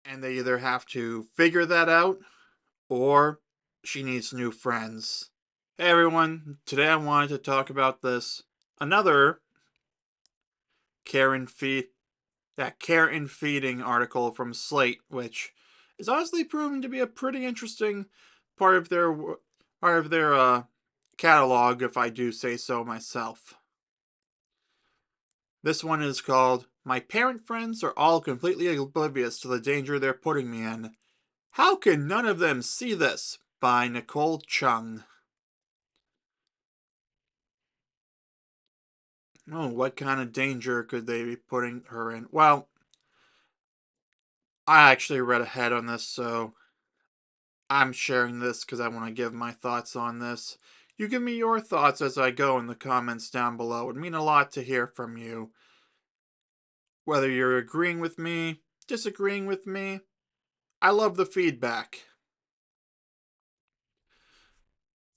and they either have to figure that out or she needs new friends. Hey everyone, today I wanted to talk about this another care and feed that care and feeding article from Slate, which is honestly proving to be a pretty interesting part of their catalog, if I do say so myself. This one is called "My Parent Friends Are All Completely Oblivious to the Danger They're Putting Me In. How Can None of Them See This?" by Nicole Chung. Oh, what kind of danger could they be putting her in? Well, I actually read ahead on this, so I'm sharing this because I want to give my thoughts on this. You give me your thoughts as I go in the comments down below. It would mean a lot to hear from you. Whether you're agreeing with me, disagreeing with me, I love the feedback.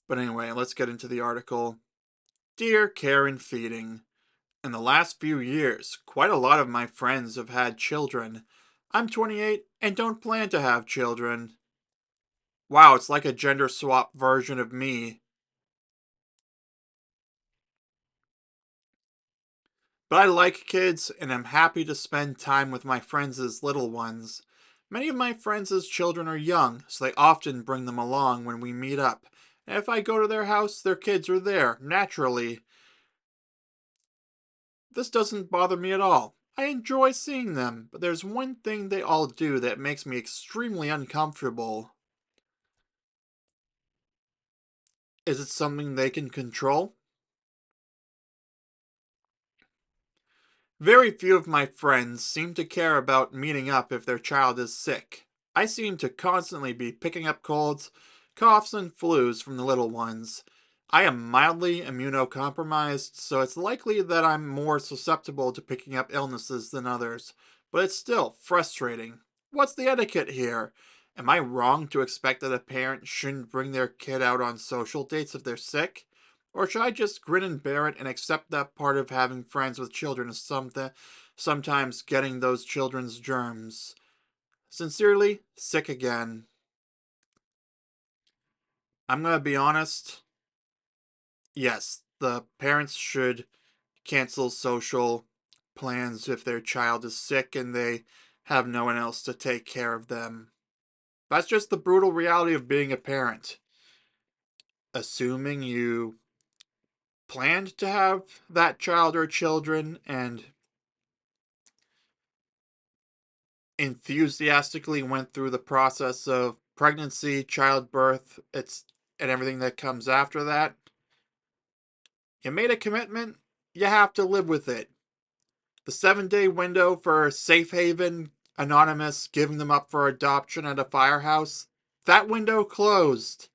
But anyway, let's get into the article. Dear Care and Feeding, in the last few years, quite a lot of my friends have had children. I'm 28 and don't plan to have children. Wow, it's like a gender swap version of me. But I like kids and am happy to spend time with my friends' little ones. Many of my friends' children are young, so they often bring them along when we meet up. And if I go to their house, their kids are there, naturally. This doesn't bother me at all. I enjoy seeing them, but there's one thing they all do that makes me extremely uncomfortable. Is it something they can control? Very few of my friends seem to care about meeting up if their child is sick. I seem to constantly be picking up colds, coughs, and flus from the little ones. I am mildly immunocompromised, so it's likely that I'm more susceptible to picking up illnesses than others, but it's still frustrating. What's the etiquette here? Am I wrong to expect that a parent shouldn't bring their kid out on social dates if they're sick? Or should I just grin and bear it and accept that part of having friends with children is sometimes getting those children's germs? Sincerely, sick again. I'm gonna be honest. Yes, the parents should cancel social plans if their child is sick and they have no one else to take care of them. That's just the brutal reality of being a parent. Assuming you planned to have that child or children and enthusiastically went through the process of pregnancy, childbirth, and everything that comes after that. You made a commitment, you have to live with it. The 7-day window for safe haven anonymous giving them up for adoption at a firehouse, that window closed.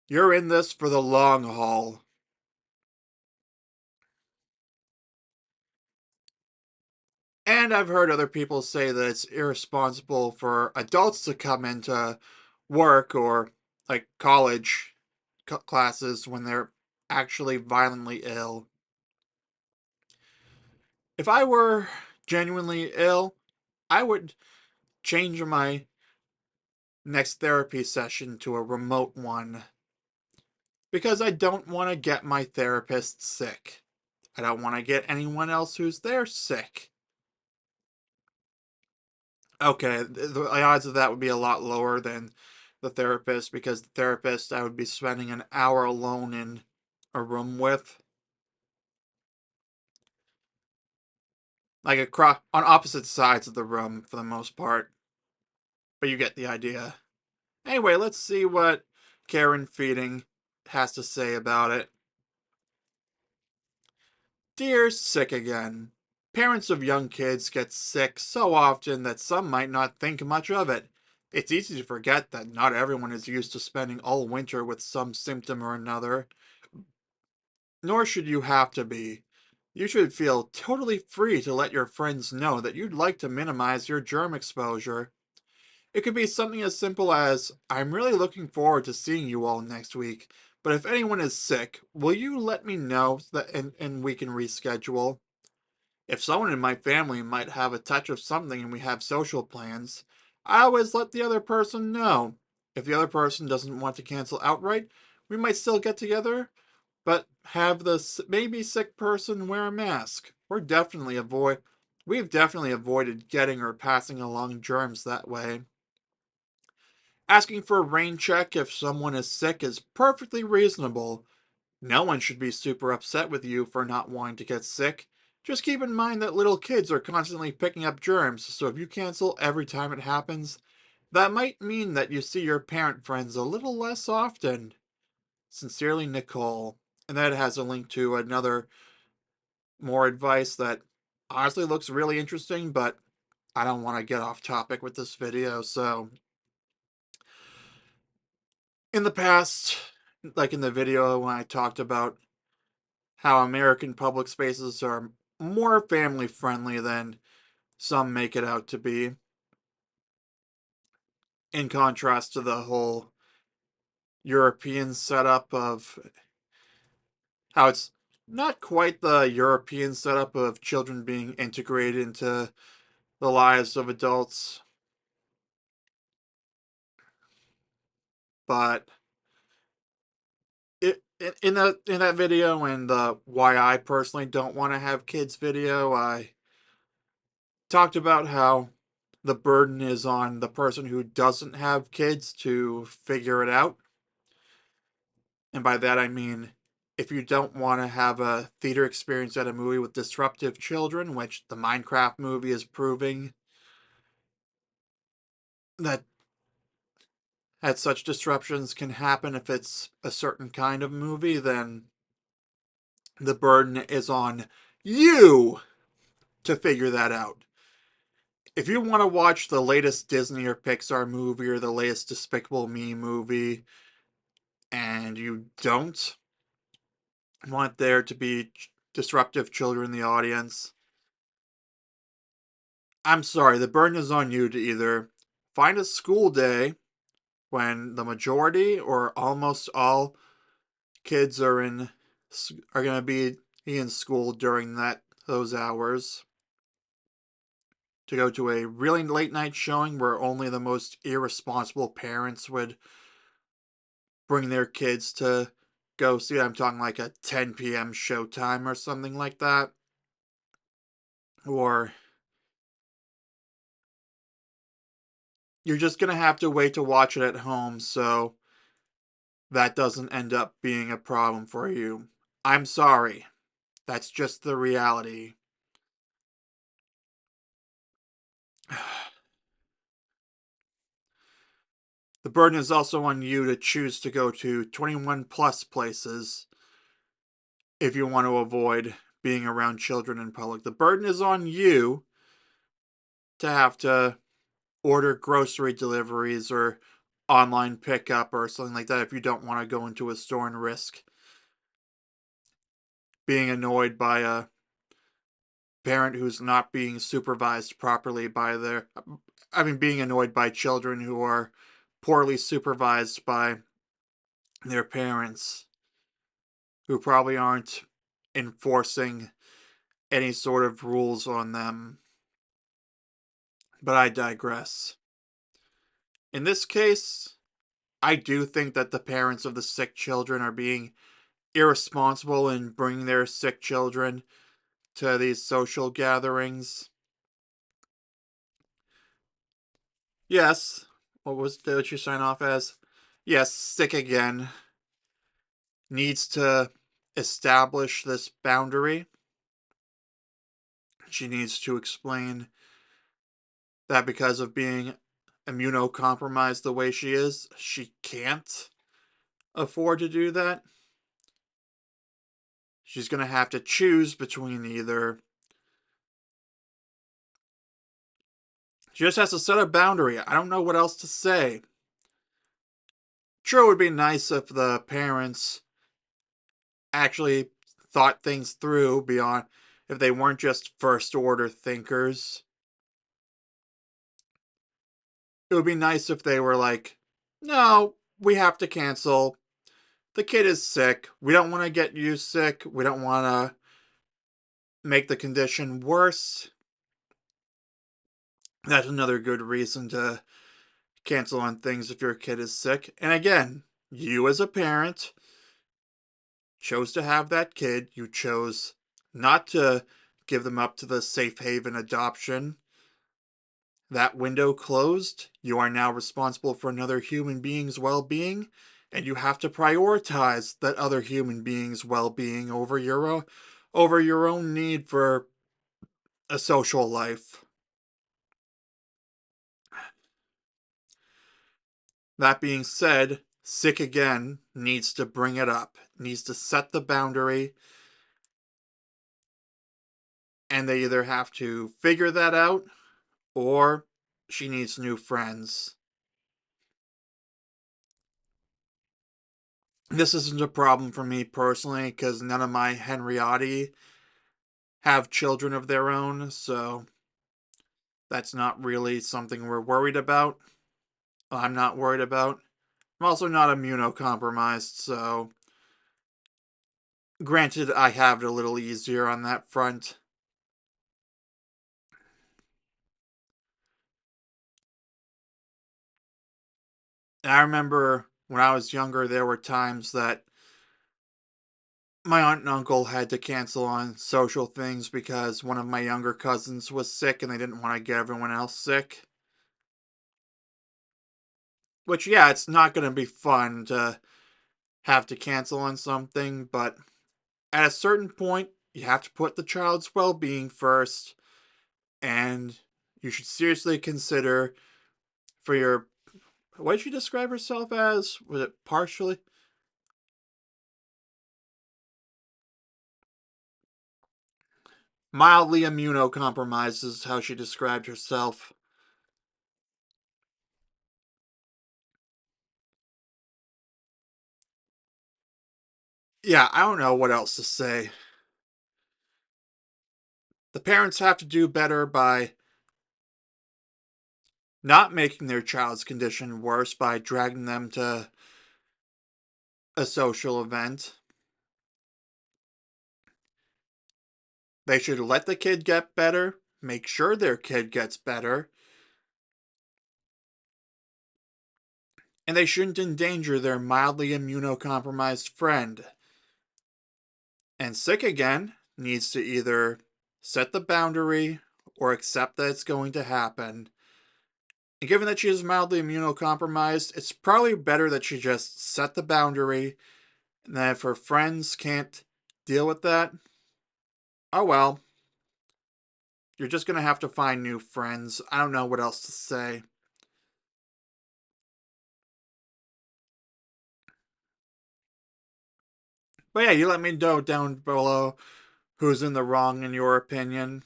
You're in this for the long haul. And I've heard other people say that it's irresponsible for adults to come into work or like college classes when they're actually violently ill. If I were genuinely ill, I would change my next therapy session to a remote one because I don't want to get my therapist sick. I don't want to get anyone else who's there sick. Okay, the odds of that would be a lot lower than the therapist because the therapist I would be spending an hour alone in a room with. Like across on opposite sides of the room for the most part. But you get the idea. Anyway, let's see what Karen Feeding has to say about it. Dear Sick Again. Parents of young kids get sick so often that some might not think much of it. It's easy to forget that not everyone is used to spending all winter with some symptom or another. Nor should you have to be. You should feel totally free to let your friends know that you'd like to minimize your germ exposure. It could be something as simple as, I'm really looking forward to seeing you all next week, but if anyone is sick, will you let me know and we can reschedule? If someone in my family might have a touch of something and we have social plans, I always let the other person know. If the other person doesn't want to cancel outright, we might still get together, but have the maybe sick person wear a mask. We've definitely avoided getting or passing along germs that way. Asking for a rain check if someone is sick is perfectly reasonable. No one should be super upset with you for not wanting to get sick. Just keep in mind that little kids are constantly picking up germs, so if you cancel every time it happens, that might mean that you see your parent friends a little less often. Sincerely, Nicole. And that has a link to another more advice that honestly looks really interesting, but I don't want to get off topic with this video. So, in the past, like in the video when I talked about how American public spaces are more family friendly than some make it out to be, in contrast to the whole European setup of how it's not quite the European setup of children being integrated into the lives of adults, but in that video and the why I personally don't want to have kids video, I talked about how the burden is on the person who doesn't have kids to figure it out. And by that I mean, if you don't want to have a theater experience at a movie with disruptive children, which the Minecraft movie is proving that such disruptions can happen if it's a certain kind of movie, then the burden is on you to figure that out. If you want to watch the latest Disney or Pixar movie or the latest Despicable Me movie, and you don't want there to be disruptive children in the audience, I'm sorry, the burden is on you to either find a school day when the majority or almost all kids are going to be in school during those hours, to go to a really late night showing where only the most irresponsible parents would bring their kids to go see. I'm talking like a 10 p.m. showtime or something like that. Or you're just going to have to wait to watch it at home so that doesn't end up being a problem for you. I'm sorry. That's just the reality. The burden is also on you to choose to go to 21 plus places if you want to avoid being around children in public. The burden is on you to have to order grocery deliveries or online pickup or something like that if you don't want to go into a store and risk being annoyed by a parent who's not being supervised properly by being annoyed by children who are poorly supervised by their parents, who probably aren't enforcing any sort of rules on them. But I digress. In this case, I do think that the parents of the sick children are being irresponsible in bringing their sick children to these social gatherings. Yes. What you sign off as? Yes, sick again needs to establish this boundary. She needs to explain that because of being immunocompromised the way she is, she can't afford to do that. She's going to have to choose between either. She just has to set a boundary. I don't know what else to say. Sure, it would be nice if the parents actually thought things through beyond, if they weren't just first order thinkers. It would be nice if they were like, no, we have to cancel. The kid is sick. We don't want to get you sick. We don't want to make the condition worse, that's another good reason to cancel on things if your kid is sick. And again, you as a parent chose to have that kid. You chose not to give them up to the safe haven adoption. That window closed. You are now responsible for another human being's well being, and you have to prioritize that other human being's well being over your own need for a social life. That being said, sick again needs to bring it up, needs to set the boundary, and they either have to figure that out or she needs new friends. This isn't a problem for me personally because none of my Henriotti have children of their own, so that's not really something we're worried about. I'm not worried about. I'm also not immunocompromised, so granted, I have it a little easier on that front. And I remember when I was younger, there were times that my aunt and uncle had to cancel on social things because one of my younger cousins was sick and they didn't want to get everyone else sick. Which, yeah, it's not going to be fun to have to cancel on something, but at a certain point, you have to put the child's well being first, and you should seriously consider for your. What did she describe herself as? Was it partially? Mildly immunocompromised is how she described herself. Yeah, I don't know what else to say. The parents have to do better by not making their child's condition worse by dragging them to a social event. They should let the kid get better, make sure their kid gets better, and they shouldn't endanger their mildly immunocompromised friend. And sick again needs to either set the boundary or accept that it's going to happen. And given that she is mildly immunocompromised, it's probably better that she just set the boundary, and that if her friends can't deal with that, oh well, you're just gonna have to find new friends. I don't know what else to say. But yeah, you let me know down below who's in the wrong in your opinion.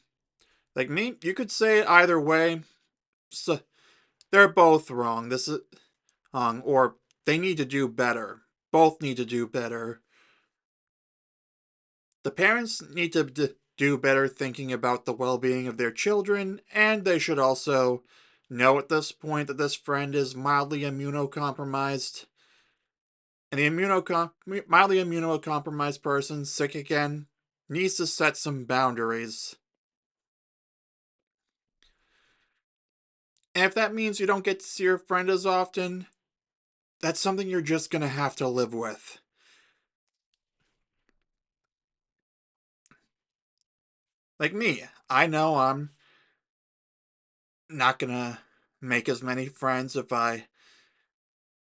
Like me, you could say it either way. So they're both wrong. This is wrong, or they need to do better. Both need to do better. The parents need to do better thinking about the well-being of their children, and they should also know at this point that this friend is mildly immunocompromised. And the mildly immunocompromised person, sick again, needs to set some boundaries. And if that means you don't get to see your friend as often, that's something you're just gonna have to live with. Like me, I know I'm not gonna make as many friends if I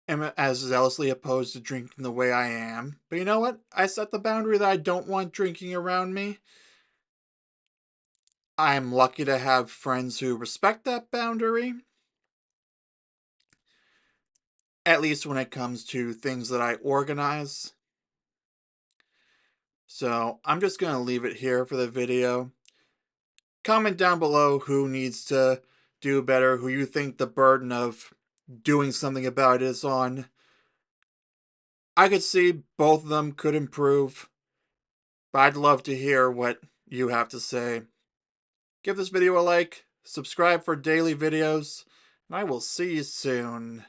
am as zealously opposed to drinking the way I am. But you know what? I set the boundary that I don't want drinking around me. I'm lucky to have friends who respect that boundary, at least when it comes to things that I organize. So I'm just going to leave it here for the video. Comment down below who needs to do better, who you think the burden of doing something about it is on. I could see both of them could improve, but I'd love to hear what you have to say. Give this video a like, subscribe for daily videos, and I will see you soon.